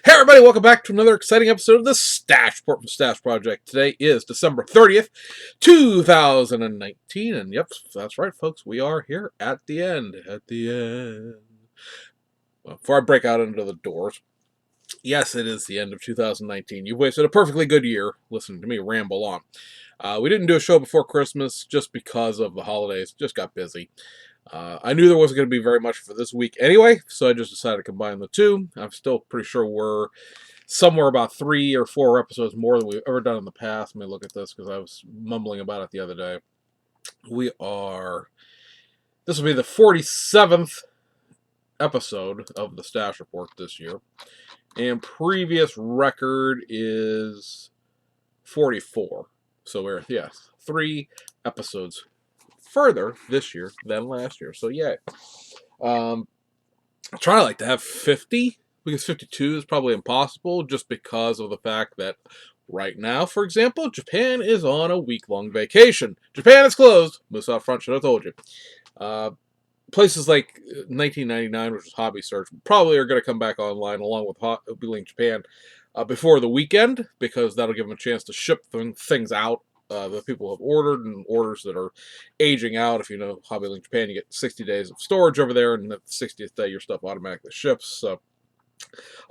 Hey everybody, welcome back to another exciting episode of the Stash Report from Stash Project. Today is December 30th, 2019, and yep, that's right folks, we are here at the end. Well, before I break out into the doors, yes, it is the end of 2019. You've wasted a perfectly good year listening to me ramble on. We didn't do a show before Christmas just because of the holidays, just got busy. I knew there wasn't going to be very much for this week anyway, so I just decided to combine the two. I'm still pretty sure we're somewhere about 3 or 4 episodes more than we've ever done in the past. Let me look at this because I was mumbling about it the other day. This will be the 47th episode of the Stash Report this year, and previous record is 44. So we're, 3 episodes further this year than last year. So yay. I try to like to have 50, because 52 is probably impossible just because of the fact that right now, for example, Japan is on a week-long vacation. Japan is closed. Moose out front, should have told you. Places like 1999, which was Hobby Search, probably are going to come back online along with Hobby Link Japan before the weekend, because that'll give them a chance to ship things out that people have ordered, and orders that are aging out. If you know Hobby Link Japan, you get 60 days of storage over there, and the 60th day your stuff automatically ships. So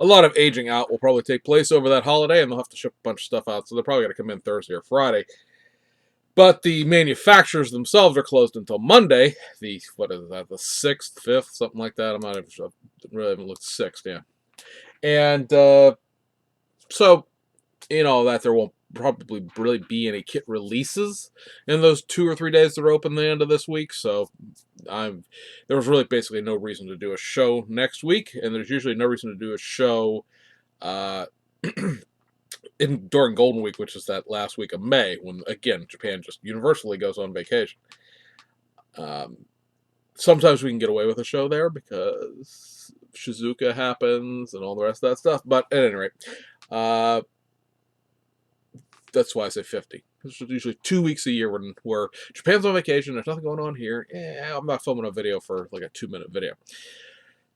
a lot of aging out will probably take place over that holiday, and they'll have to ship a bunch of stuff out, so they're probably going to come in Thursday or Friday. But the manufacturers themselves are closed until Monday, the 6th, 5th, something like that. I'm not even sure. I really haven't looked 6th, yeah. And so, in all that, there won't probably really be any kit releases in those 2 or 3 days that are open the end of this week. So there was really basically no reason to do a show next week, and there's usually no reason to do a show during Golden Week, which is that last week of May, when again Japan just universally goes on vacation. Sometimes we can get away with a show there because Shizuka happens and all the rest of that stuff. But at any rate, that's why I say 50. It's usually 2 weeks a year where Japan's on vacation, there's nothing going on here. I'm not filming a video for like a 2-minute video.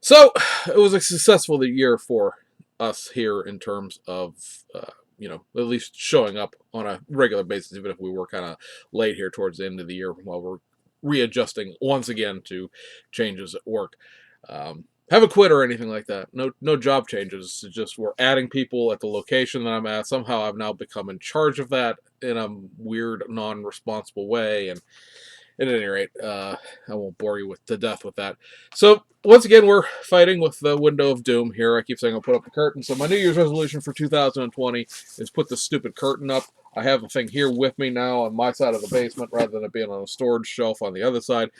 So it was a successful year for us here in terms of, at least showing up on a regular basis, even if we were kind of late here towards the end of the year while we're readjusting once again to changes at work. Haven't quit or anything like that. No job changes. It's just we're adding people at the location that I'm at. Somehow I've now become in charge of that in a weird, non-responsible way. And at any rate, I won't bore you to death with that. So once again, we're fighting with the window of doom here. I keep saying I'll put up the curtain. So my New Year's resolution for 2020 is put the stupid curtain up. I have the thing here with me now on my side of the basement rather than it being on a storage shelf on the other side.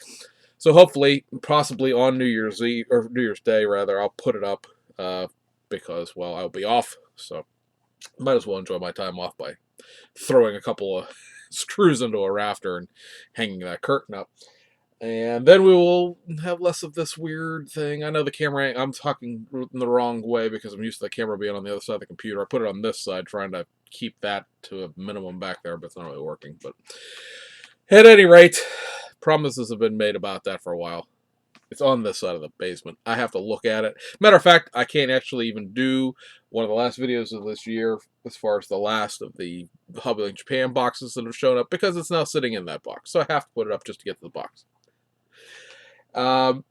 So hopefully, possibly on New Year's Eve, or New Year's Day rather, I'll put it up because, well, I'll be off. So might as well enjoy my time off by throwing a couple of screws into a rafter and hanging that curtain up. And then we will have less of this weird thing. I know the camera, I'm talking in the wrong way because I'm used to the camera being on the other side of the computer. I put it on this side trying to keep that to a minimum back there, but it's not really working. But at any rate, promises have been made about that for a while. It's on this side of the basement. I have to look at it. Matter of fact, I can't actually even do one of the last videos of this year as far as the last of the Hobby Link Japan boxes that have shown up because it's now sitting in that box. So I have to put it up just to get to the box. So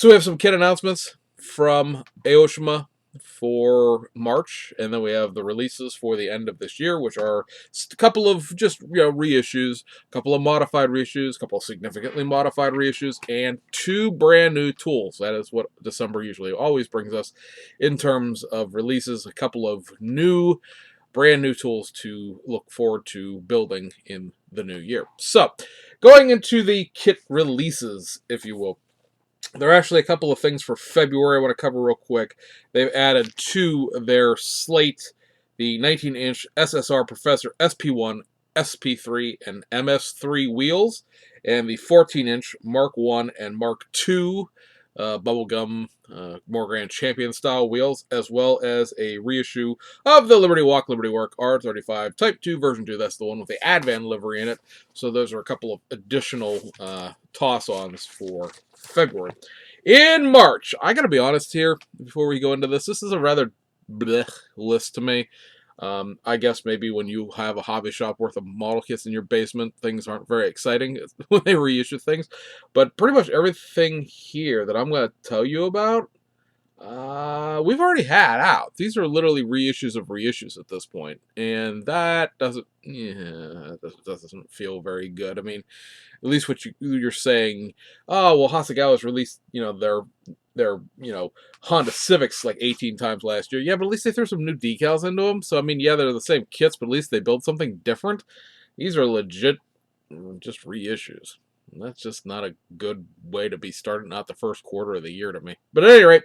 we have some kit announcements from Aoshima for March, and then we have the releases for the end of this year, which are a couple of just reissues, a couple of modified reissues, a couple of significantly modified reissues, and 2 brand new tools. That is what December usually always brings us in terms of releases. A couple of brand new tools to look forward to building in the new year. So, going into the kit releases, if you will. There are actually a couple of things for February I want to cover real quick. They've added to their slate the 19-inch SSR Professor SP1, SP3, and MS3 wheels, and the 14-inch Mark 1 and Mark 2 bubblegum more Grand Champion style wheels, as well as a reissue of the Liberty Walk, Liberty Work R35 Type 2 version 2. That's the one with the Advan livery in it. So those are a couple of additional toss-ons for February. In March, I gotta be honest here before we go into this. This is a rather blech list to me. I guess maybe when you have a hobby shop worth of model kits in your basement, things aren't very exciting when they reissue things. But pretty much everything here that I'm going to tell you about, we've already had out. These are literally reissues of reissues at this point, and that doesn't, yeah, that doesn't feel very good. I mean, at least what you're saying, oh well, Hasegawa's released, their Honda Civics like 18 times last year. Yeah, but at least they threw some new decals into them. So I mean, yeah, they're the same kits, but at least they build something different. These are legit, just reissues. That's just not a good way to be starting out the first quarter of the year to me. But at any rate,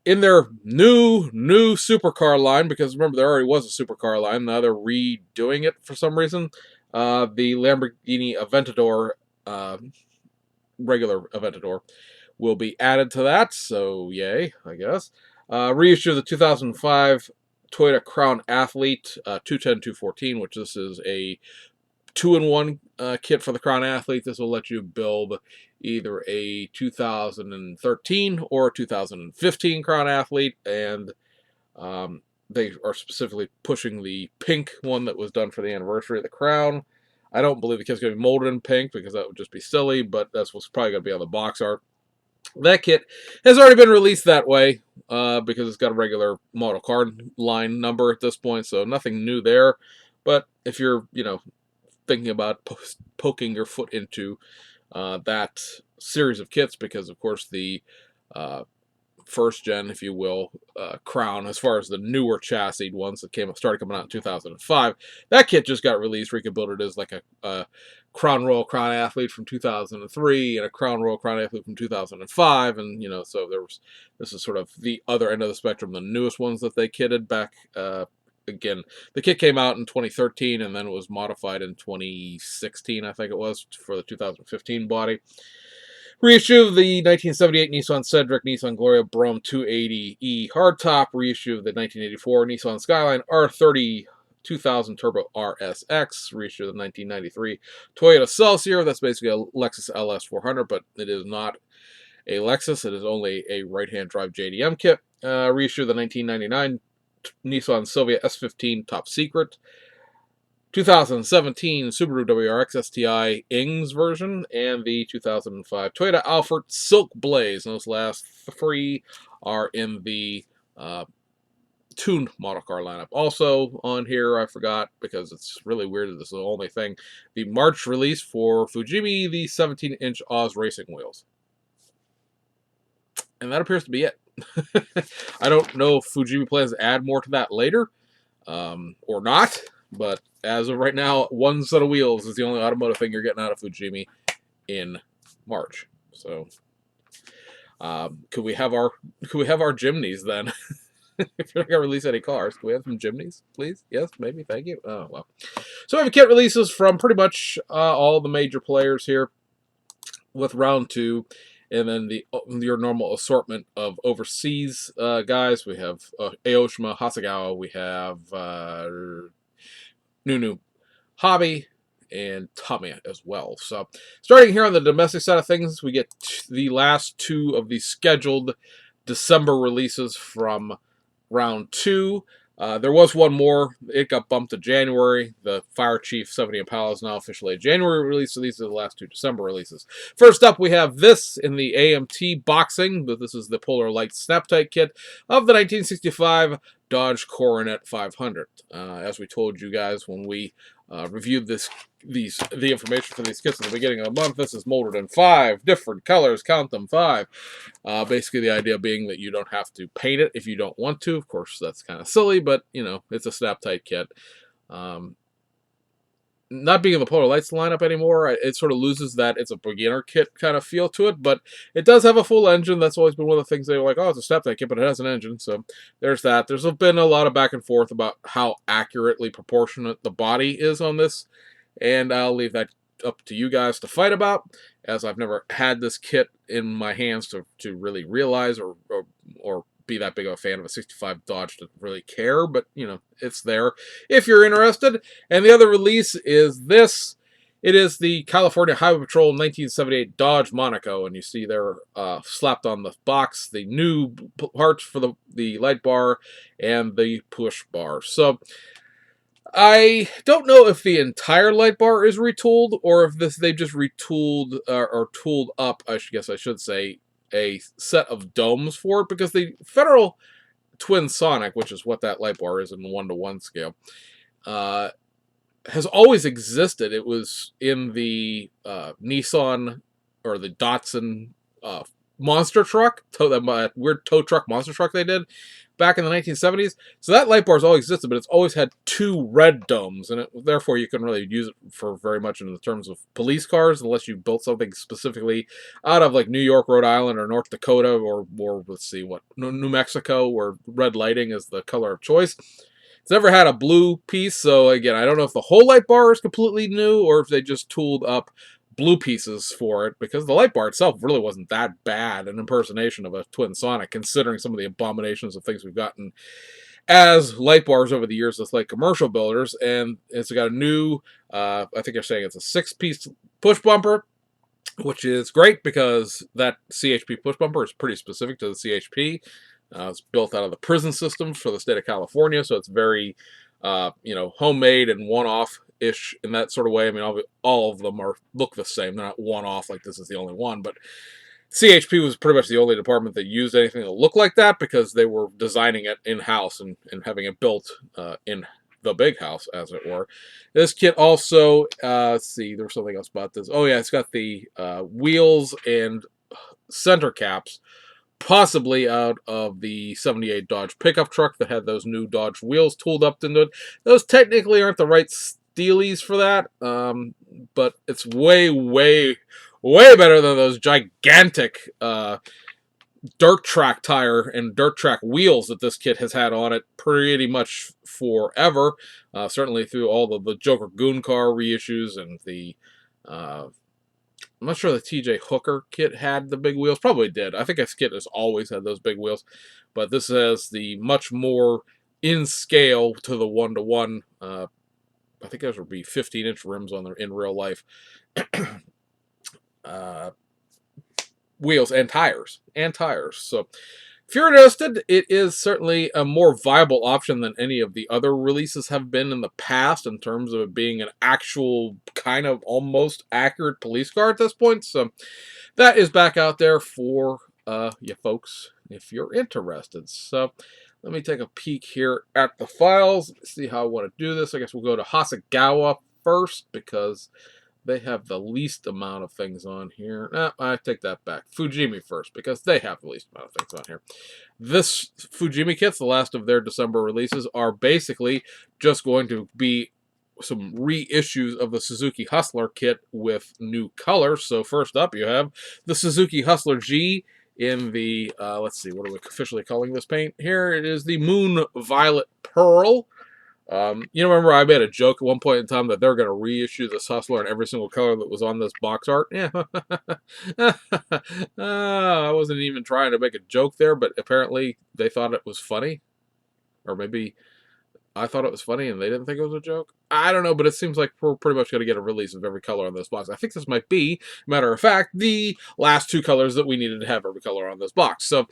in their new supercar line, because remember there already was a supercar line, now they're redoing it for some reason. The Lamborghini Aventador, regular Aventador, will be added to that, so yay, I guess. Reissue of the 2005 Toyota Crown Athlete 210-214, which this is a 2-in-1 kit for the Crown Athlete. This will let you build either a 2013 or a 2015 Crown Athlete, and they are specifically pushing the pink one that was done for the anniversary of the Crown. I don't believe the kit's going to be molded in pink because that would just be silly, but that's what's probably going to be on the box art. That kit has already been released that way because it's got a regular model card line number at this point, so nothing new there. But if you're, thinking about poking your foot into that series of kits, because of course the first gen, if you will, Crown, as far as the newer chassis ones that started coming out in 2005, that kit just got released. We could build it as like a Crown Royal Crown Athlete from 2003 and a Crown Royal Crown Athlete from 2005, and so this is sort of the other end of the spectrum, the newest ones that they kitted back. Again, the kit came out in 2013 and then it was modified in 2016, I think it was, for the 2015 body. Reissue of the 1978 Nissan Cedric Nissan Gloria Brougham 280e hardtop. Reissue of the 1984 Nissan Skyline R30 2000 Turbo RSX. Reissue of the 1993 Toyota Celsior. That's basically a Lexus LS 400, but it is not a Lexus. It is only a right-hand drive JDM kit. Reissue of the 1999 Nissan Silvia S15 Top Secret. 2017 Subaru WRX STI Ings version, and the 2005 Toyota Alphard Silk Blaze. And those last three are in the tuned model car lineup. Also on here, I forgot, because it's really weird that this is the only thing, the March release for Fujimi, the 17-inch Oz Racing wheels. And that appears to be it. I don't know if Fujimi plans to add more to that later, or not. But as of right now, one set of wheels is the only automotive thing you're getting out of Fujimi in March. So, could we have our Jimneys then? If you're not gonna release any cars, can we have some Jimneys, please? Yes, maybe. Thank you. Oh well. So we have kit releases from pretty much all the major players here, with round two, and then your normal assortment of overseas guys. We have Aoshima, Hasegawa. We have Nunu Hobby, and Tamiya as well. So starting here on the domestic side of things, we get the last two of the scheduled December releases from round two. There was one more. It got bumped to January. The Fire Chief 70 Impala is now officially a January release, so these are the last two December releases. First up, we have this in the AMT boxing. This is the Polar Light Snap-Tight kit of the 1965 Dodge Coronet 500. As we told you guys when we reviewed the information for these kits at the beginning of the month, this is molded in 5 different colors. Count them, 5. Basically, the idea being that you don't have to paint it if you don't want to. Of course, that's kind of silly, but it's a snap-tight kit. Not being in the Polar Lights lineup anymore, it sort of loses that it's a beginner kit kind of feel to it, but it does have a full engine. That's always been one of the things they were like, oh, it's a snap-tight kit, but it has an engine, so there's that. There's been a lot of back and forth about how accurately proportionate the body is on this, and I'll leave that up to you guys to fight about, as I've never had this kit in my hands to really realize or be that big of a fan of a 65 Dodge to really care, but it's there if you're interested. And the other release is this It is the California Highway Patrol 1978 Dodge Monaco, and you see there slapped on the box the new parts for the light bar and the push bar. So I don't know if the entire light bar is retooled or if they just retooled or tooled up, I should say, a set of domes for it, because the Federal Twin Sonic, which is what that light bar is in 1-to-1 scale, uh, has always existed. It was in the Nissan or the Datsun monster truck, that weird tow truck monster truck they did back in the 1970s. So that light bar's always existed, but it's always had two red domes, and therefore you couldn't really use it for very much in the terms of police cars unless you built something specifically out of like New York, Rhode Island, or North Dakota, or let's see, what, New Mexico, where red lighting is the color of choice. It's never had a blue piece, so again, I don't know if the whole light bar is completely new or if they just tooled up blue pieces for it, because the light bar itself really wasn't that bad an impersonation of a Twin Sonic, considering some of the abominations of things we've gotten as light bars over the years with like commercial builders. And it's got a new, I think they're saying it's a 6-piece push bumper, which is great because that CHP push bumper is pretty specific to the CHP. It's built out of the prison system for the state of California, so it's very, homemade and one-off-ish in that sort of way. I mean, all of them look the same. They're not one-off like this is the only one, but CHP was pretty much the only department that used anything that looked like that because they were designing it in-house and having it built in the big house, as it were. This kit also, let's see, there was something else about this. Oh, yeah, it's got the wheels and center caps, possibly out of the 78 Dodge pickup truck that had those new Dodge wheels tooled up into it. Those technically aren't the right steelies for that, but it's way, way, way better than those gigantic dirt track tire and dirt track wheels that this kit has had on it pretty much forever. Certainly through all the Joker Goon Car reissues and the I'm not sure the TJ Hooker kit had the big wheels. Probably did. I think this kit has always had those big wheels, but this has the much more in scale to the 1-to-1. I think those would be 15-inch rims on there in real life. Wheels and tires. So if you're interested, it is certainly a more viable option than any of the other releases have been in the past in terms of it being an actual kind of almost accurate police car at this point. So that is back out there for you folks if you're interested. So let me take a peek here at the files, see how I want to do this. I guess we'll go to Hasegawa first because they have the least amount of things on here. I take that back. Fujimi first, because they have the least amount of things on here. This Fujimi kits, the last of their December releases, are basically just going to be some reissues of the Suzuki Hustler kit with new colors. So first up, you have the Suzuki Hustler G in the, let's see, what are we officially calling this paint? Here it is, the Moon Violet Pearl. Remember I made a joke at one point in time that they're going to reissue this Hustler in every single color that was on this box art? Yeah. I wasn't even trying to make a joke there, but apparently they thought it was funny. Or maybe I thought it was funny and they didn't think it was a joke. I don't know, but it seems like we're pretty much going to get a release of every color on this box. I think this might be, matter of fact, the last two colors that we needed to have every color on this box. So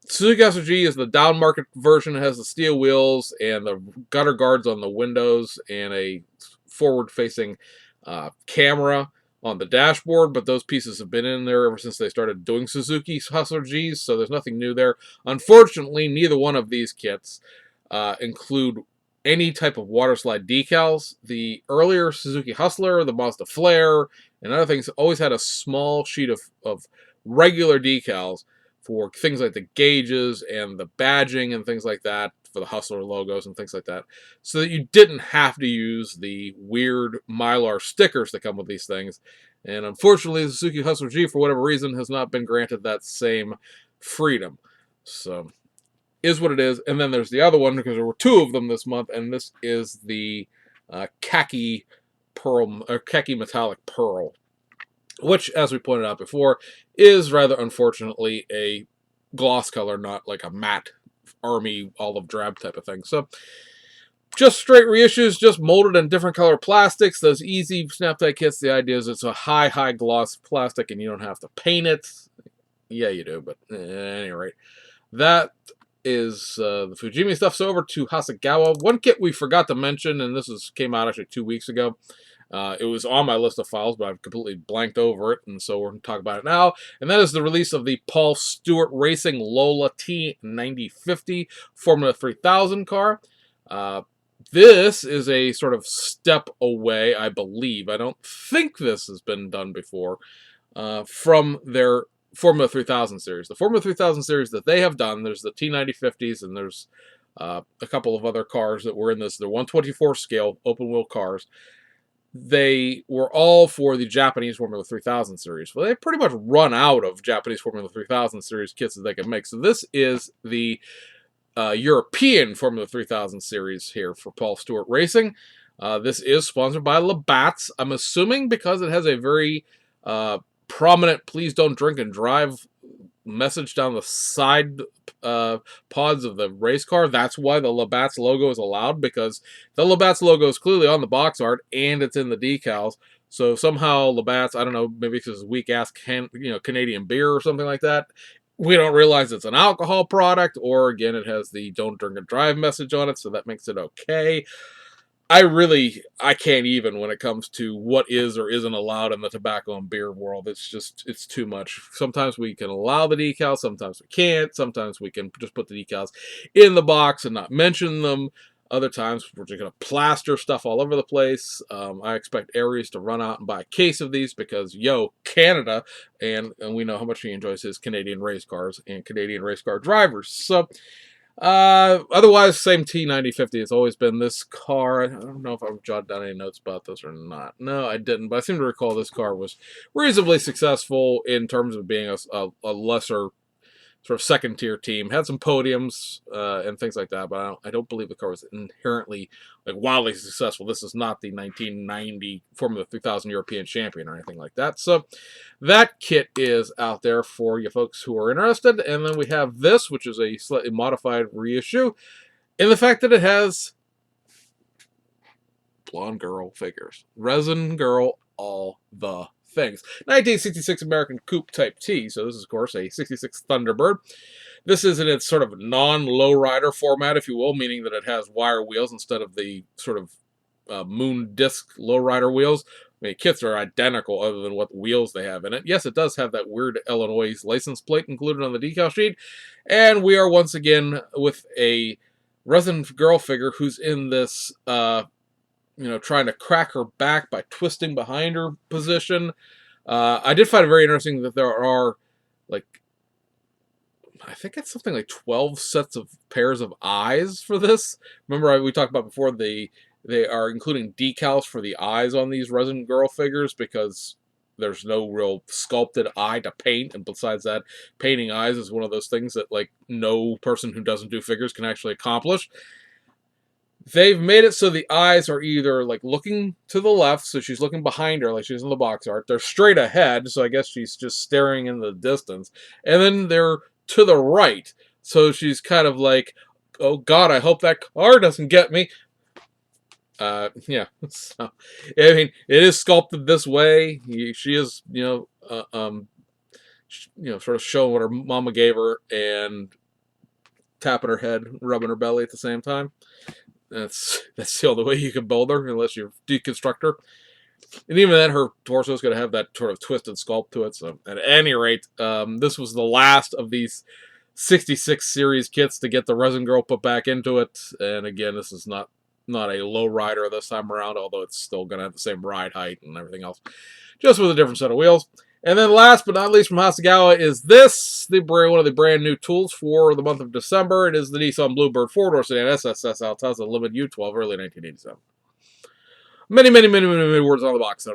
Suzuki Hustler G is the down market version. It has the steel wheels and the gutter guards on the windows and a forward-facing camera on the dashboard, but those pieces have been in there ever since they started doing Suzuki Hustler Gs, so there's nothing new there. Unfortunately, neither one of these kits include any type of water slide decals. The earlier Suzuki Hustler, the Mazda Flare, and other things always had a small sheet of regular decals for things like the gauges and the badging and things like that, for the Hustler logos and things like that, so that you didn't have to use the weird Mylar stickers that come with these things. And unfortunately, the Suzuki Hustler G, for whatever reason, has not been granted that same freedom. So, is what it is. And then there's the other one, because there were two of them this month, and this is the khaki pearl, or khaki metallic pearl, which, as we pointed out before, is rather unfortunately a gloss color, not like a matte army olive drab type of thing. So Just straight reissues, just molded in different color plastics. Those easy snap-tie kits, the idea is it's a high gloss plastic and you don't have to paint it. Yeah, you do, but at any rate. That is the Fujimi stuff. So over to Hasegawa. One kit we forgot to mention, and came out actually 2 weeks ago. It was on my list of files, but I've completely blanked over it, and so we're going to talk about it now. And that is the release of the Paul Stewart Racing Lola T9050 Formula 3000 car. This is a sort of step away, I believe. I don't think this has been done before from their Formula 3000 series. The Formula 3000 series that they have done, there's the T9050s, and there's a couple of other cars that were in this. They're 124 scale open wheel cars. They were all for the Japanese Formula 3000 series. Well, they pretty much run out of Japanese Formula 3000 series kits that they can make. So this is the European Formula 3000 series here for Paul Stewart Racing. This is sponsored by Labatt's. I'm assuming because it has a very prominent "Please don't drink and drive" message down the side pods of the race car. That's why the Labatt's logo is allowed, because the Labatt's logo is clearly on the box art and it's in the decals. So somehow Labatt's, I don't know, maybe because it's weak-ass Canadian beer or something like that, we don't realize it's an alcohol product, or again, it has the "don't drink and drive" message on it, so that makes it okay. I can't even when it comes to what is or isn't allowed in the tobacco and beer world. It's too much. Sometimes we can allow the decals, sometimes we can't. Sometimes we can just put the decals in the box and not mention them. Other times we're just going to plaster stuff all over the place. I expect Aries to run out and buy a case of these because, Canada, and we know how much he enjoys his Canadian race cars and Canadian race car drivers. So, otherwise, same T9050. It's always been this car. I don't know if I've jotted down any notes about this or not. No, I didn't, but I seem to recall this car was reasonably successful in terms of being a lesser sort of second-tier team. Had some podiums and things like that, but I don't believe the car was inherently wildly successful. This is not the 1990 Formula 3000 European champion or anything like that. So that kit is out there for you folks who are interested. And then we have this, which is a slightly modified reissue, in the fact that it has blonde girl figures. Resin girl, all the things. 1966 American Coupe Type T. So this is, of course, a 66 Thunderbird. This is in its sort of non-lowrider format, if you will, meaning that it has wire wheels instead of the sort of moon disc lowrider wheels. I mean, kits are identical other than what wheels they have in it. Yes, it does have that weird Illinois license plate included on the decal sheet. And we are once again with a resin girl figure who's in this trying to crack her back by twisting behind her position. I did find it very interesting that there are, I think it's something like 12 sets of pairs of eyes for this. Remember, we talked about before, they are including decals for the eyes on these resin girl figures because there's no real sculpted eye to paint. And besides that, painting eyes is one of those things that, no person who doesn't do figures can actually accomplish. They've made it so the eyes are either looking to the left, so she's looking behind her like she's in the box art. They're straight ahead, so I guess she's just staring in the distance. And then they're to the right, so she's kind of like, oh God, I hope that car doesn't get me. Yeah. So, I mean, it is sculpted this way. She is, sort of showing what her mama gave her and tapping her head, rubbing her belly at the same time. That's the only way you can build her, unless you deconstruct her. And even then, her torso is going to have that sort of twisted sculpt to it. So, at any rate, this was the last of these 66 series kits to get the resin girl put back into it. And again, this is not a low rider this time around, although it's still going to have the same ride height and everything else, just with a different set of wheels. And then last but not least from Hasegawa is this, one of the brand new tools for the month of December. It is the Nissan Bluebird 4-door sedan SSS Altezza Limited U12, early 1987. Many words on the box.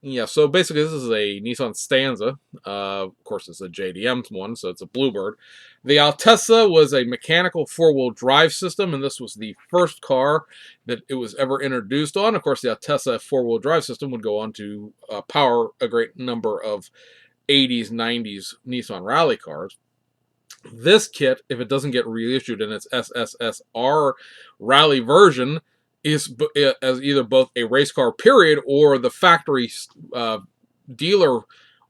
Yeah, so basically this is a Nissan Stanza. Of course, it's a JDM one, so it's a Bluebird. The Altezza was a mechanical four-wheel drive system, and this was the first car that it was ever introduced on. Of course, the Altezza four-wheel drive system would go on to power a great number of 80s, 90s Nissan rally cars. This kit, if it doesn't get reissued in its SSSR rally version, is as either both a race car period or the factory uh, dealer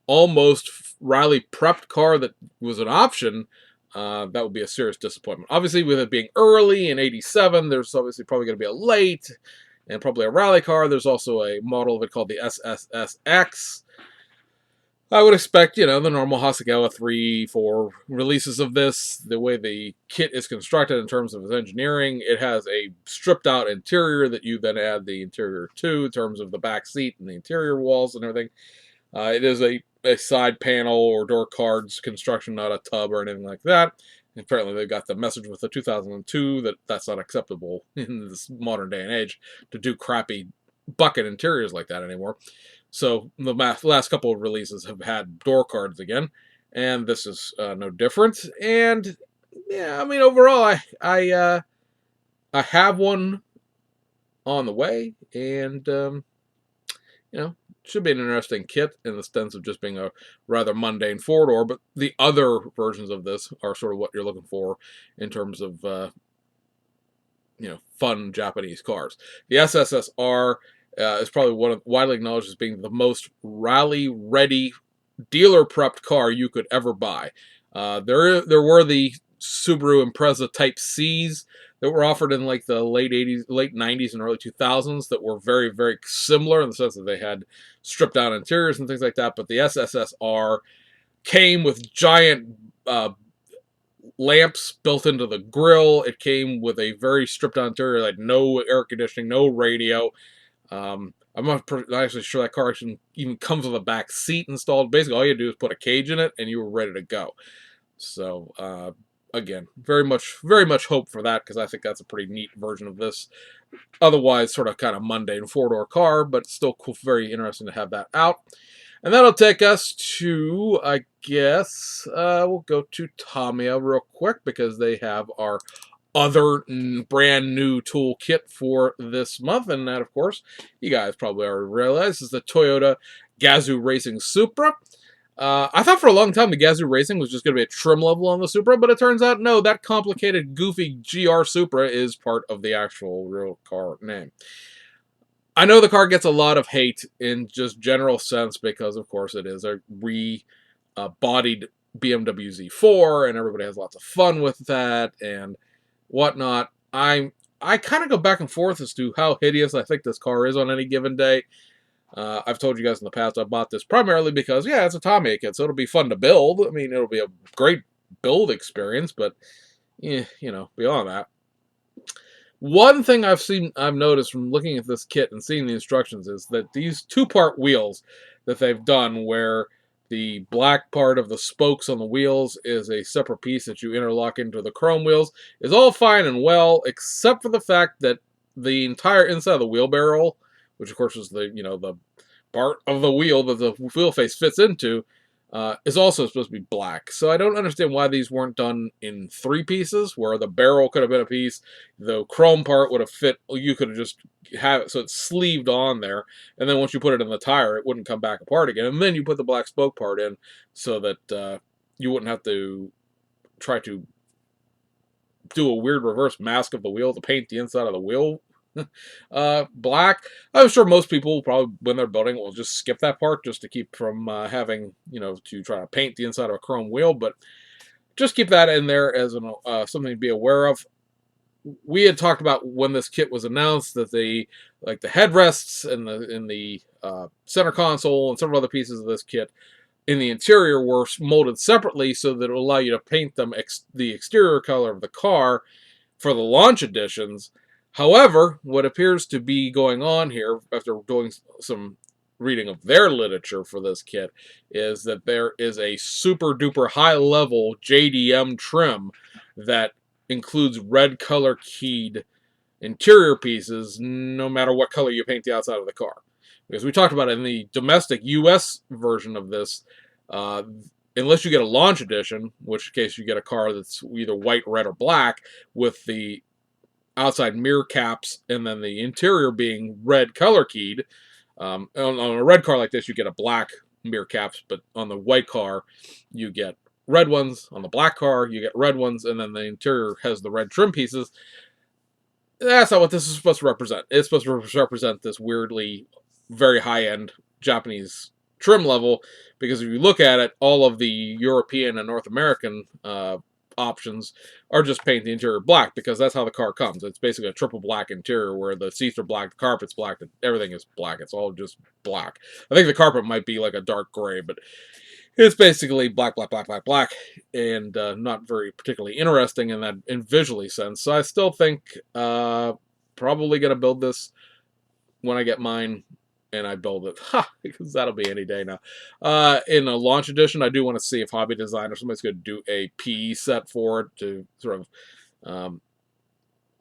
almost rally prepped car that was an option. That would be a serious disappointment. Obviously, with it being early in '87, there's obviously probably going to be a late and probably a rally car. There's also a model of it called the SSSX. I would expect, the normal Hasegawa 3, 4 releases of this. The way the kit is constructed in terms of its engineering, it has a stripped out interior that you then add the interior to in terms of the back seat and the interior walls and everything. It is a side panel or door cards construction, not a tub or anything like that. Apparently, they got the message with the 2002 that that's not acceptable in this modern day and age to do crappy bucket interiors like that anymore. So the last couple of releases have had door cards again, and this is no different. And yeah, I mean overall, I have one on the way, and should be an interesting kit in the sense of just being a rather mundane four door. But the other versions of this are sort of what you're looking for in terms of fun Japanese cars. The SSSR is probably widely acknowledged as being the most rally ready dealer prepped car you could ever buy. There were the Subaru Impreza Type Cs that were offered in like the late '90s, and early 2000s that were very, very similar in the sense that they had stripped down interiors and things like that. But the SSSR came with giant lamps built into the grill. It came with a very stripped down interior, like no air conditioning, no radio. I'm not actually sure that car even comes with a back seat installed. Basically, all you do is put a cage in it, and you were ready to go. So, again, very much hope for that, because I think that's a pretty neat version of this. Otherwise, sort of kind of mundane four-door car, but still cool, very interesting to have that out. And that'll take us to, I guess, we'll go to Tamiya real quick, because they have our other brand new toolkit for this month. And that, of course, you guys probably already realize, is the Toyota Gazoo Racing Supra. I thought for a long time the Gazoo Racing was just going to be a trim level on the Supra, but it turns out, no, that complicated, goofy GR Supra is part of the actual real car name. I know the car gets a lot of hate in just general sense because, of course, it is a rebodied BMW Z4, and everybody has lots of fun with that and whatnot. I kind of go back and forth as to how hideous I think this car is on any given day. I've told you guys in the past I bought this primarily because, yeah, it's a Tamiya kit, so it'll be fun to build. I mean, it'll be a great build experience, but, beyond that. One thing I've noticed from looking at this kit and seeing the instructions is that these two-part wheels that they've done, where the black part of the spokes on the wheels is a separate piece that you interlock into the chrome wheels, is all fine and well, except for the fact that the entire inside of the wheel barrel, which of course is the part of the wheel that the wheel face fits into, is also supposed to be black. So I don't understand why these weren't done in three pieces, where the barrel could have been a piece, the chrome part would have fit, you could have just have it so it's sleeved on there, and then once you put it in the tire, it wouldn't come back apart again, and then you put the black spoke part in so that you wouldn't have to try to do a weird reverse mask of the wheel to paint the inside of the wheel black. I'm sure most people probably, when they're building, will just skip that part just to keep from having, to try to paint the inside of a chrome wheel. But just keep that in there as something to be aware of. We had talked about when this kit was announced that the headrests and the center console and several other pieces of this kit in the interior were molded separately so that it will allow you to paint them the exterior color of the car for the launch editions. However, what appears to be going on here, after doing some reading of their literature for this kit, is that there is a super duper high level JDM trim that includes red color keyed interior pieces, no matter what color you paint the outside of the car. Because we talked about it in the domestic US version of this, unless you get a launch edition, in which case you get a car that's either white, red, or black, with the outside mirror caps and then the interior being red color keyed. On a red car like this, you get a black mirror caps, but on the white car, you get red ones on the black car, you get red ones, and then the interior has the red trim pieces. That's not what this is supposed to represent. It's supposed to represent this weirdly very high-end Japanese trim level, because if you look at it, all of the European and North American options are just paint the interior black, because that's how the car comes. It's basically a triple black interior where the seats are black, the carpet's black, everything is black. It's all just black. I think the carpet might be like a dark gray, but it's basically black, black, black, black, black, and not very particularly interesting in that in visually sense. So I still think probably gonna build this when I get mine and I build it. Ha! Because that'll be any day now. In a launch edition, I do want to see if Hobby Design or somebody's going to do a PE set for it to sort of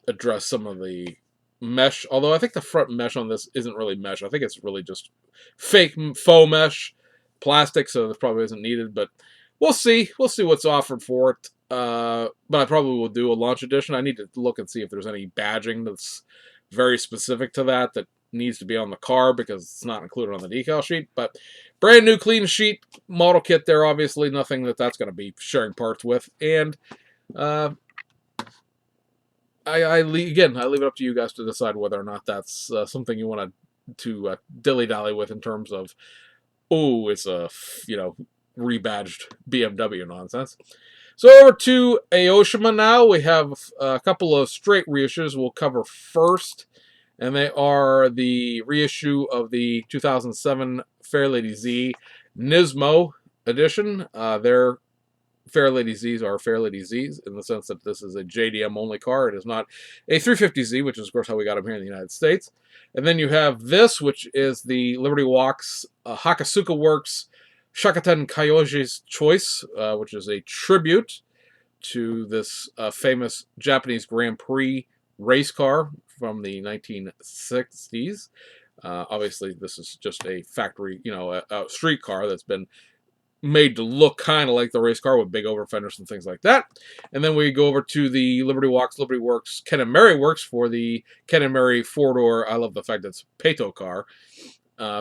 address some of the mesh. Although I think the front mesh on this isn't really mesh. I think it's really just fake faux mesh plastic, so this probably isn't needed. But we'll see. We'll see what's offered for it. But I probably will do a launch edition. I need to look and see if there's any badging that's very specific to that needs to be on the car, because it's not included on the decal sheet. But brand new clean sheet model kit there, obviously nothing that's going to be sharing parts with. And I leave it up to you guys to decide whether or not that's something you want to dilly-dally with in terms of, oh, it's a rebadged BMW nonsense. So over to Aoshima now. We have a couple of straight reissues we'll cover first, and they are the reissue of the 2007 Fairlady Z Nismo edition. Their Fairlady Zs are Fairlady Zs in the sense that this is a JDM only car. It is not a 350Z, which is of course how we got them here in the United States. And then you have this, which is the Liberty Walks Hakasuka Works Shakaten Kyoji's Choice, which is a tribute to this famous Japanese Grand Prix race car from the 1960s. Obviously, this is just a factory, a street car that's been made to look kind of like the race car with big over fenders and things like that. And then we go over to the Liberty Walks, Liberty Works, Ken and Mary Works for the Ken and Mary four-door, I love the fact that it's Peto car,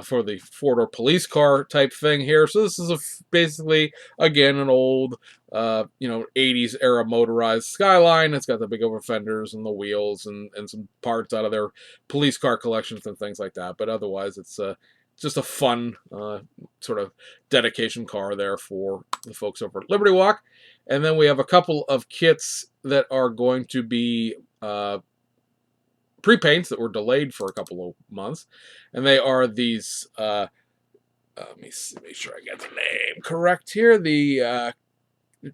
for the four-door police car type thing here. So this is basically, again, an old, 80s era motorized Skyline. It's got the big over fenders and the wheels and some parts out of their police car collections and things like that. But otherwise, it's just a fun sort of dedication car there for the folks over at Liberty Walk. And then we have a couple of kits that are going to be pre-paints that were delayed for a couple of months, and they are these let me see, make sure I get the name correct here. The I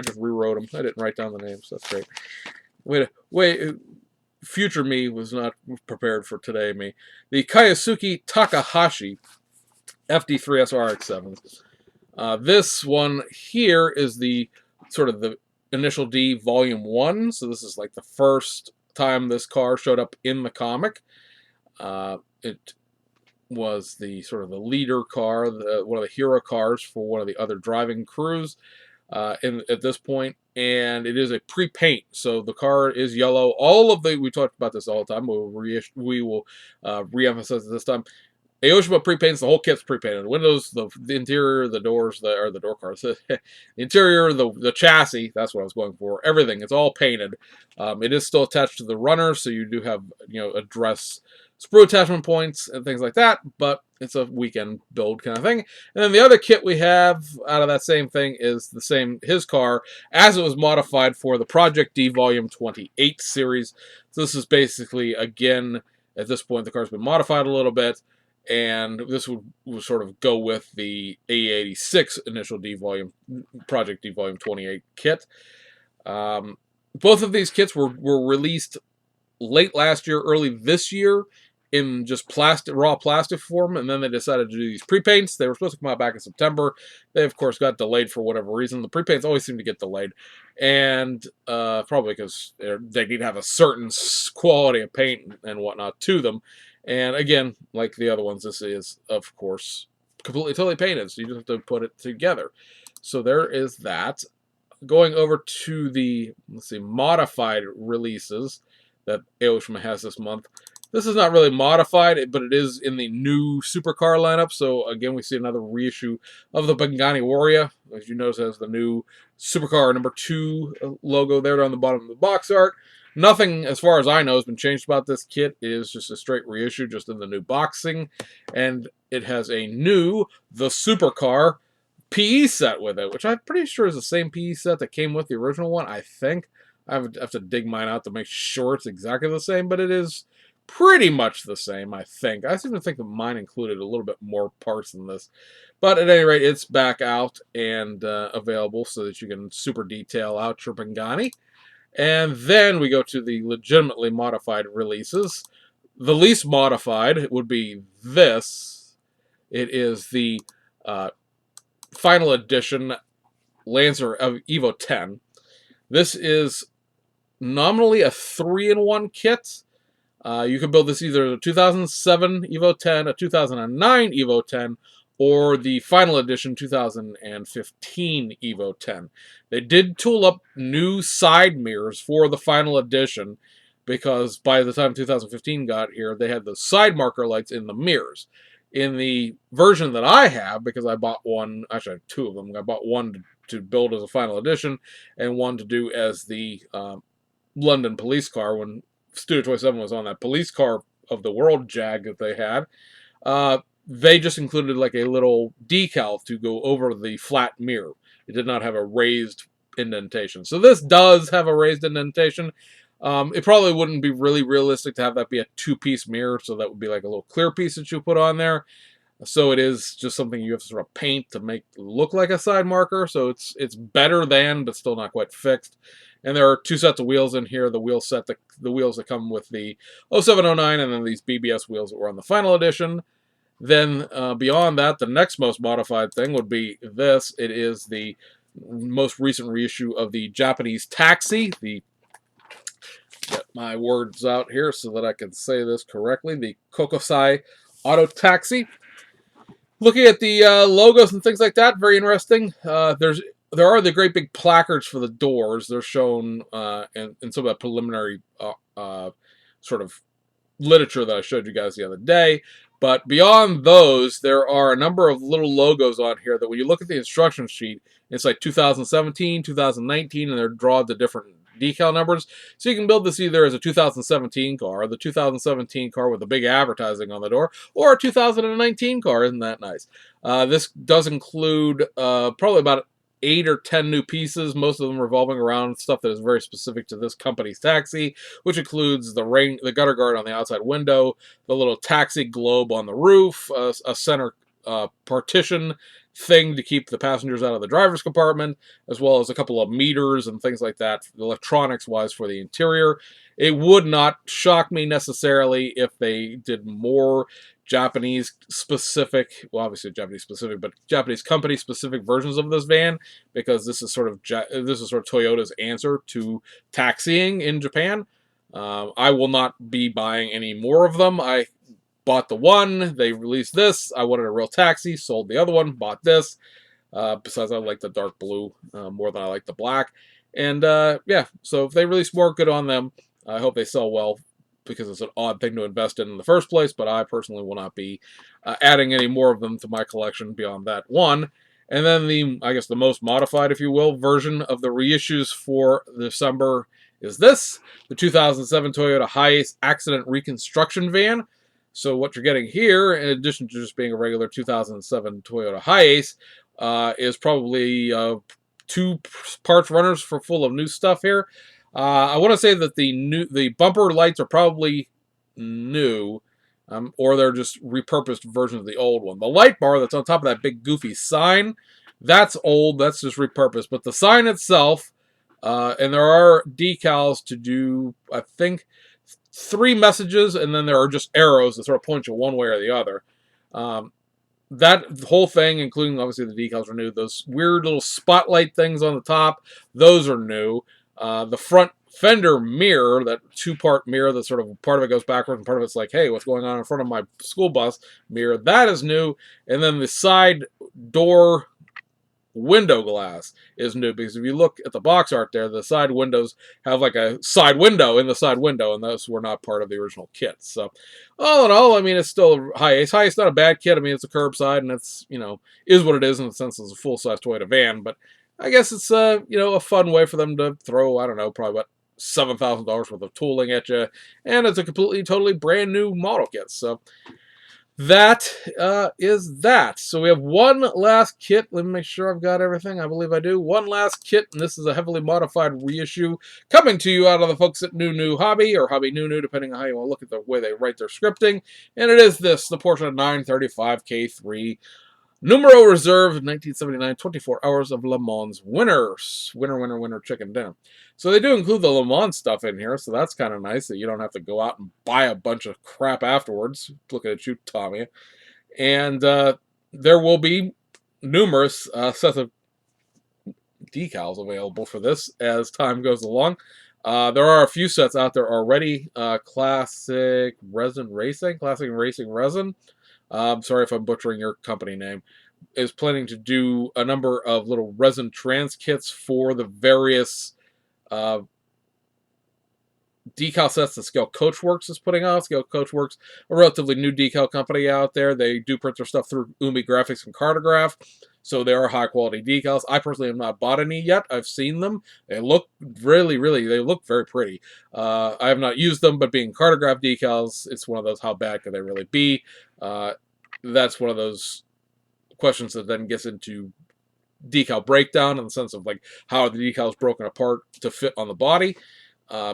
just rewrote them. I didn't write down the names. That's great. Wait, future me was not prepared for today me. The Kyosuke Takahashi FD3S RX-7s. This one here is the sort of the Initial D Volume 1, so this is like the first time this car showed up in the comic. It was the sort of the leader car, one of the hero cars for one of the other driving crews at this point, and it is a pre-paint, so the car is yellow. We talked about this all the time. We will re-emphasize it this time. Aoshima pre-paints, the whole kit's pre-painted. The windows, the interior, the doors, the door cars, the interior, the chassis, that's what I was going for. Everything, it's all painted. It is still attached to the runner, so you do have, address sprue attachment points and things like that, but it's a weekend build kind of thing. And then the other kit we have out of that same thing is his car, as it was modified for the Project D Volume 28 series. So this is basically, again, at this point, the car's been modified a little bit, and this would sort of go with the A86 Initial D Volume, Project D Volume 28 kit. Both of these kits were released late last year, early this year, in just raw plastic form, and then they decided to do these pre-paints. They were supposed to come out back in September. They, of course, got delayed for whatever reason. The pre-paints always seem to get delayed, and probably because they need to have a certain quality of paint and whatnot to them. And again, like the other ones, this is, of course, completely totally painted, so you just have to put it together. So there is that. Going over to the, modified releases that Aoshima has this month. This is not really modified, but it is in the new supercar lineup. So again, we see another reissue of the Pagani Huayra. As you notice, it has the new supercar number 2 logo there on the bottom of the box art. Nothing, as far as I know, has been changed about this kit. It is just a straight reissue, just in the new boxing. And it has a new, the supercar PE set with it, which I'm pretty sure is the same PE set that came with the original one, I think. I have to dig mine out to make sure it's exactly the same, but it is pretty much the same, I think. I seem to think that mine included a little bit more parts than this. But at any rate, it's back out and available so that you can super detail out your Pagani. And then we go to the legitimately modified releases. The least modified would be this. It is the final edition Lancer of Evo 10. This is nominally a 3-in-1 kit. You can build this either a 2007 Evo 10, a 2009 Evo 10, or the final edition 2015 Evo 10. They did tool up new side mirrors for the final edition because by the time 2015 got here, they had the side marker lights in the mirrors. In the version that I have, because I bought one, actually I have 2 of them, I bought one to build as a final edition and one to do as the London police car when Studio 27 was on that police car of the world Jag that they had. They just included like a little decal to go over the flat mirror. It did not have a raised indentation. So this does have a raised indentation. It probably wouldn't be really realistic to have that be a 2-piece mirror, so that would be like a little clear piece that you put on there. So it is just something you have to sort of paint to make it look like a side marker. So it's better than, but still not quite fixed. And there are 2 sets of wheels in here. The wheels that come with the 0709, and then these BBS wheels that were on the final edition. Then beyond that, the next most modified thing would be this. It is the most recent reissue of the Japanese Taxi. Get my words out here so that I can say this correctly. The Kokusai Auto Taxi. Looking at the logos and things like that, very interesting. There are the great big placards for the doors. They're shown in some of the preliminary sort of literature that I showed you guys the other day. But beyond those, there are a number of little logos on here that when you look at the instruction sheet, it's like 2017, 2019, and they're drawn to different decal numbers. So you can build this either as a 2017 car, the 2017 car with the big advertising on the door, or a 2019 car. Isn't that nice? This does include probably about 8 or 10 new pieces, most of them revolving around stuff that is very specific to this company's taxi, which includes the gutter guard on the outside window, the little taxi globe on the roof, a center partition thing to keep the passengers out of the driver's compartment, as well as a couple of meters and things like that, electronics-wise, for the interior. It would not shock me necessarily if they did more Japanese-specific, well, obviously Japanese-specific, but Japanese company-specific versions of this van, because this is sort of Toyota's answer to taxiing in Japan. I will not be buying any more of them. I bought the one, they released this, I wanted a real taxi, sold the other one, bought this. Besides, I like the dark blue more than I like the black. And yeah, so if they release more, good on them. I hope they sell well, because it's an odd thing to invest in the first place, but I personally will not be adding any more of them to my collection beyond that one. And then I guess the most modified, if you will, version of the reissues for December is this, the 2007 Toyota Hiace accident reconstruction van. So what you're getting here, in addition to just being a regular 2007 Toyota Hiace, is probably 2 parts runners full of new stuff here. I want to say that the bumper lights are probably new, or they're just repurposed versions of the old one. The light bar that's on top of that big goofy sign, that's old, that's just repurposed. But the sign itself, and there are decals to do, I think, 3 messages, and then there are just arrows that sort of point you one way or the other. That whole thing, including obviously the decals, are new. Those weird little spotlight things on the top, those are new. The front fender mirror, that 2-part mirror that sort of part of it goes backwards and part of it's like, hey, what's going on in front of my school bus mirror, that is new. And then the side door window glass is new, because if you look at the box art there, the side windows have like a side window in the side window, and those were not part of the original kit. So all in all, I mean, it's still a High Ace. High Ace, not a bad kit. I mean, it's a curbside, and it's, you know, is what it is in the sense it's a full-size Toyota van, but I guess it's, you know, a fun way for them to throw, I don't know, probably about $7,000 worth of tooling at you, and it's a completely, totally brand new model kit. So that is that. So we have one last kit. Let me make sure I've got everything. I believe I do. One last kit, and this is a heavily modified reissue coming to you out of the folks at New Hobby, or Hobby New, depending on how you want to look at the way they write their scripting. And it is this, the Porsche 935 K3 Numero Reserve 1979, 24 Hours of Le Mans winners. Winner, chicken dinner. So they do include the Le Mans stuff in here, so that's kind of nice that you don't have to go out and buy a bunch of crap afterwards. Looking at you, Tommy. And there will be numerous sets of decals available for this as time goes along. There are a few sets out there already. Classic Racing Resin. Sorry if I'm butchering your company name, is planning to do a number of little resin trans kits for the various decal sets that Scale Coachworks is putting out. Scale Coachworks, a relatively new decal company out there. They do print their stuff through Umi Graphics and Cartograph, so they are high quality decals. I personally have not bought any yet. I've seen them. They look really, they look very pretty. I have not used them, but being Cartograph decals, it's one of those, how bad could they really be? That's one of those questions that then gets into decal breakdown, in the sense of like how the decal is broken apart to fit on the body.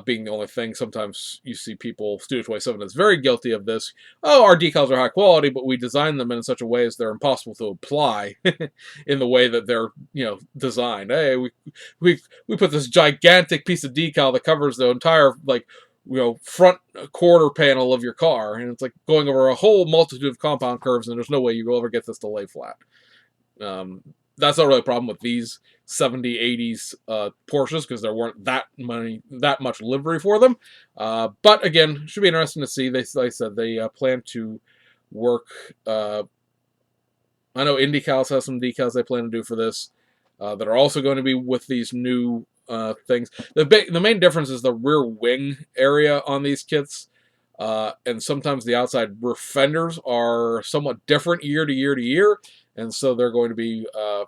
Being the only thing, sometimes you see people, Studio 27 is very guilty of this. Oh, our decals are high quality, but we design them in such a way as they're impossible to apply in the way that they're, you know, designed. Hey, we put this gigantic piece of decal that covers the entire, like, you know, front quarter panel of your car, and it's like going over a whole multitude of compound curves, and there's no way you will ever get this to lay flat. That's not really a problem with these 70s, 80s Porsches, because there weren't that much livery for them. But again, should be interesting to see. Like I said, they plan to work. I know IndyCals has some decals they plan to do for this that are also going to be with these new things. The main difference is the rear wing area on these kits. And sometimes the outside rear fenders are somewhat different year to year to year. And so they're going to be, a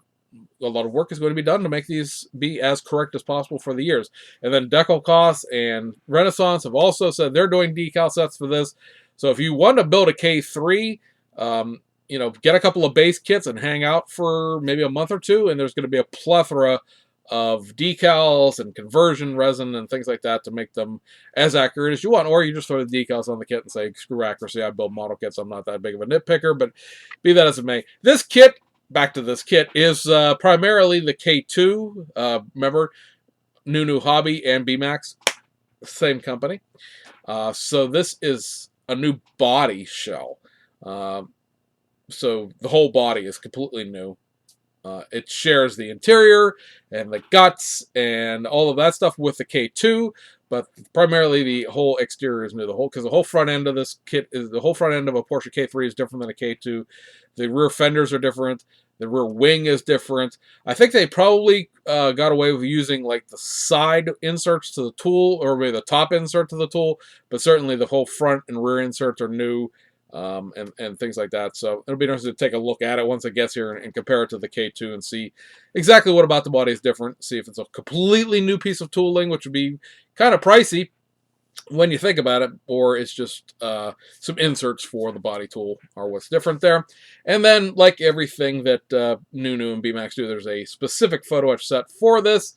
lot of work is going to be done to make these be as correct as possible for the years. And then Decalcos and Renaissance have also said they're doing decal sets for this. So if you want to build a K3, you know, get a couple of base kits and hang out for maybe a month or two, and there's going to be a plethora of decals and conversion resin and things like that to make them as accurate as you want. Or you just throw the decals on the kit and say, screw accuracy, I build model kits, I'm not that big of a nitpicker. But be that as it may, this kit, back to this kit, is primarily the K2. Remember, New Hobby and BMAX, same company. So this is a new body shell. So the whole body is completely new. It shares the interior and the guts and all of that stuff with the K2, but primarily the whole exterior is new. Because the whole front end of this kit is, the whole front end of a Porsche K3 is different than a K2. The rear fenders are different. The rear wing is different. I think they probably got away with using like the side inserts to the tool, or maybe the top insert to the tool, but certainly the whole front and rear inserts are new. And things like that. So it'll be interesting to take a look at it once it gets here and compare it to the K2 and see exactly what about the body is different. See if it's a completely new piece of tooling, which would be kind of pricey when you think about it, or it's just some inserts for the body tool are what's different there. And then, like everything that New and BMAX do, there's a specific photo etch set for this.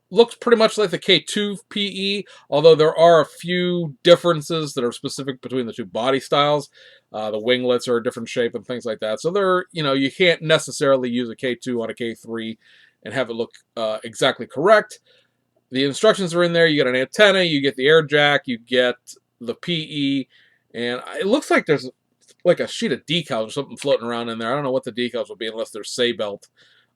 Looks pretty much like the K2 PE, although there are a few differences that are specific between the two body styles. The winglets are a different shape and things like that. So they're, you know, you can't necessarily use a K2 on a K3 and have it look exactly correct. The instructions are in there. You get an antenna, you get the air jack, you get the PE, and it looks like there's like a sheet of decals or something floating around in there. I don't know what the decals will be unless they're Seibelt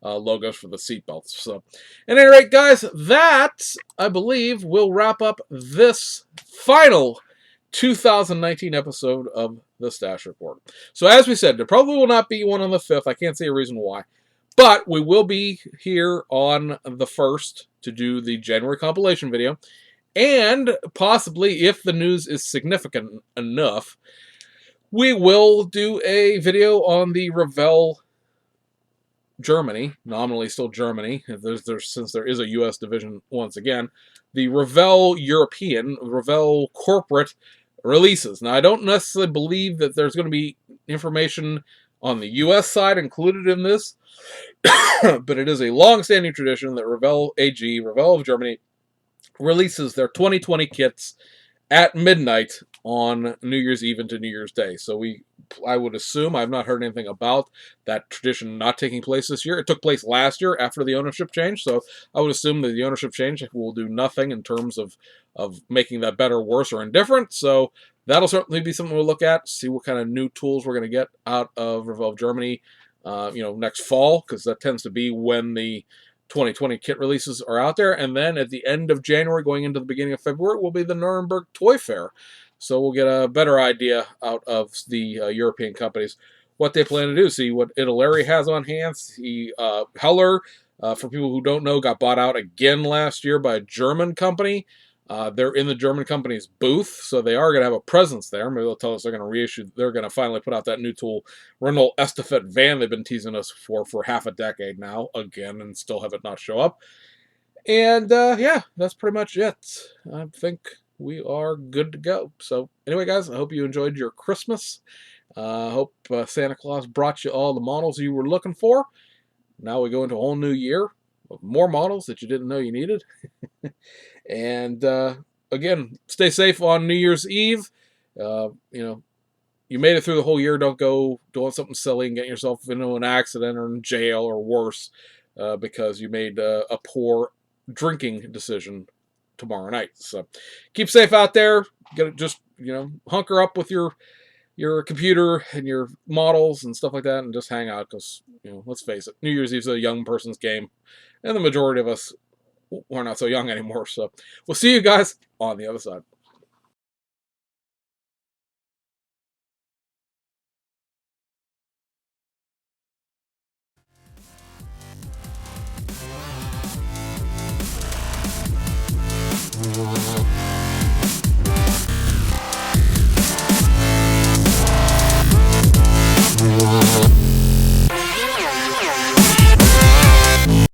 logos for the seatbelts. So, at any rate, guys, that, I believe, will wrap up this final 2019 episode of the Stash Report. So as we said, there probably will not be one on the 5th. I can't see a reason why. But we will be here on the 1st to do the January compilation video. And possibly, if the news is significant enough, we will do a video on the Revell Germany, nominally still Germany, since there is a U.S. division once again, the Revell European, Revell corporate releases. Now, I don't necessarily believe that there's going to be information on the U.S. side included in this, but it is a long-standing tradition that Revell AG, Revell of Germany, releases their 2020 kits at midnight on New Year's Eve into New Year's Day. So I would assume, I've not heard anything about that tradition not taking place this year. It took place last year after the ownership change, so I would assume that the ownership change will do nothing in terms of making that better, worse, or indifferent. So that'll certainly be something we'll look at, see what kind of new tools we're going to get out of Revell Germany, next fall, because that tends to be when the 2020 kit releases are out there. And then at the end of January, going into the beginning of February, will be the Nuremberg Toy Fair. So we'll get a better idea out of the European companies, what they plan to do. See what Italeri has on hand. See Heller, for people who don't know, got bought out again last year by a German company. They're in the German company's booth, so they are going to have a presence there. Maybe they'll tell us they're going to reissue, they're going to finally put out that new tool, Renault Estafette van they've been teasing us for half a decade now, again, and still have it not show up. And yeah, that's pretty much it. I think we are good to go. So anyway, guys, I hope you enjoyed your Christmas. I hope Santa Claus brought you all the models you were looking for. Now we go into a whole new year with more models that you didn't know you needed. And again, stay safe on New Year's Eve. You made it through the whole year. Don't go doing something silly and getting yourself into an accident or in jail or worse because you made a poor drinking decision tomorrow night. So keep safe out there. Just hunker up with your computer and your models and stuff like that, and just hang out because let's face it, New Year's Eve's a young person's game, and the majority of us we're not so young anymore. So we'll see you guys on the other side.